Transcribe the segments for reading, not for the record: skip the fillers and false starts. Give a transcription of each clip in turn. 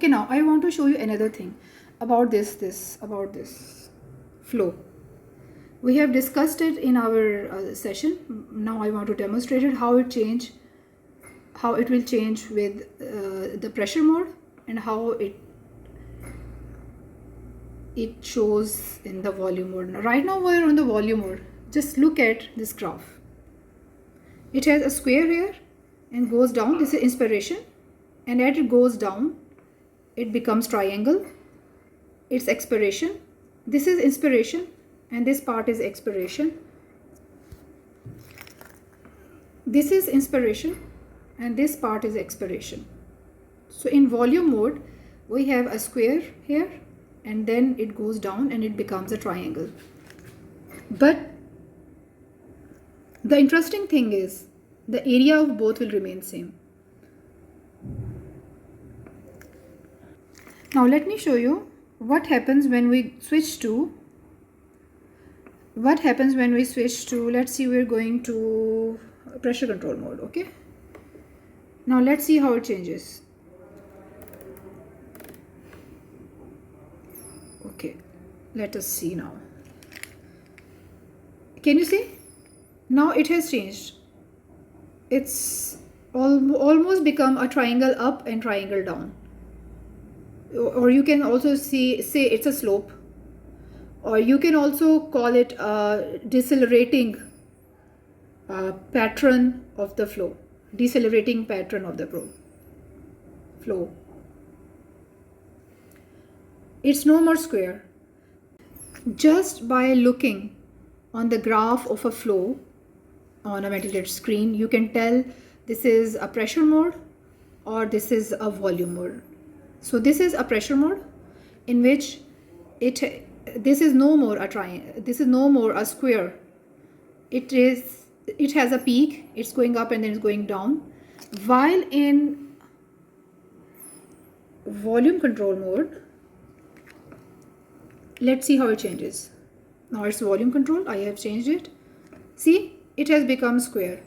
Okay, now I want to show you another thing about this flow. We have discussed it in our session. Now I want to demonstrate it, how it will change with the pressure mode, and how it shows in the volume mode. Right now we're on the volume mode. Just look at this graph. It has a square here and goes down. This is inspiration, and as it goes down it becomes triangle. It's expiration. This is inspiration and this part is expiration. This is inspiration and this part is expiration. So in volume mode we have a square here, and then it goes down and it becomes a triangle. But the interesting thing is the area of both will remain same. Now let me show you what happens when we switch to, let's see, we're going to pressure control mode. Okay, now let's see how it changes. Okay, let us see now. Can you see? Now it has changed. It's almost become a triangle up and triangle down. Or you can also say it's a slope, or you can also call it a decelerating pattern of the flow. Decelerating pattern of the flow. It's no more square. Just by looking on the graph of a flow on a ventilator screen, you can tell this is a pressure mode or this is a volume mode. So this is a pressure mode in which this is no more a triangle, this is no more a square. It has a peak, it's going up and then it's going down. While in volume control mode, let's see how it changes. Now it's volume control. I have changed it. See, it has become square.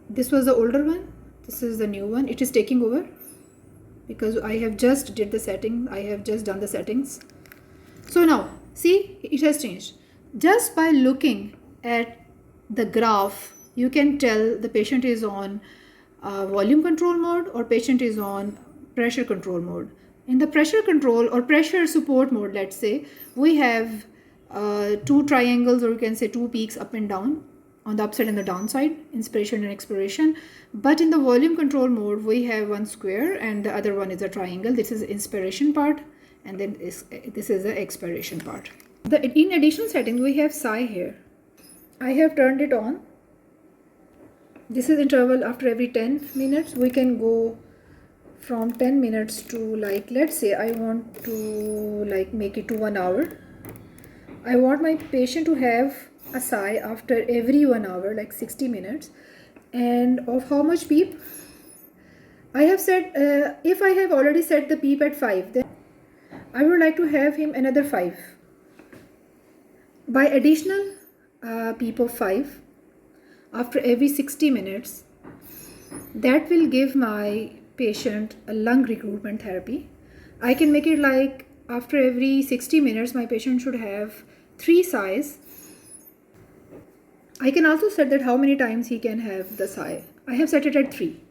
This was the older one, this is the new one. It is taking over because I have just done the settings. So now see, it has changed. Just by looking at the graph, you can tell the patient is on volume control mode or patient is on pressure control mode. In the pressure control or pressure support mode, let's say, we have two triangles, or you can say two peaks up and down, on the upside and the downside, inspiration and expiration. But in the volume control mode, we have one square and the other one is a triangle. This is inspiration part, and then this is the expiration part. In additional settings, we have Sigh here. I have turned it on. This is interval after every 10 minutes. We can go from 10 minutes to, like, let's say I want to make it to 1 hour. I want my patient to have a sigh after every 1 hour, like 60 minutes. And of how much PEEP? I have said, if I have already set the PEEP at 5, then I would like to have him another 5. By additional PEEP of 5 after every 60 minutes, that will give my patient a lung recruitment therapy. I can make it like after every 60 minutes, my patient should have 3 sighs. I can also set that how many times he can have the sigh. I have set it at 3.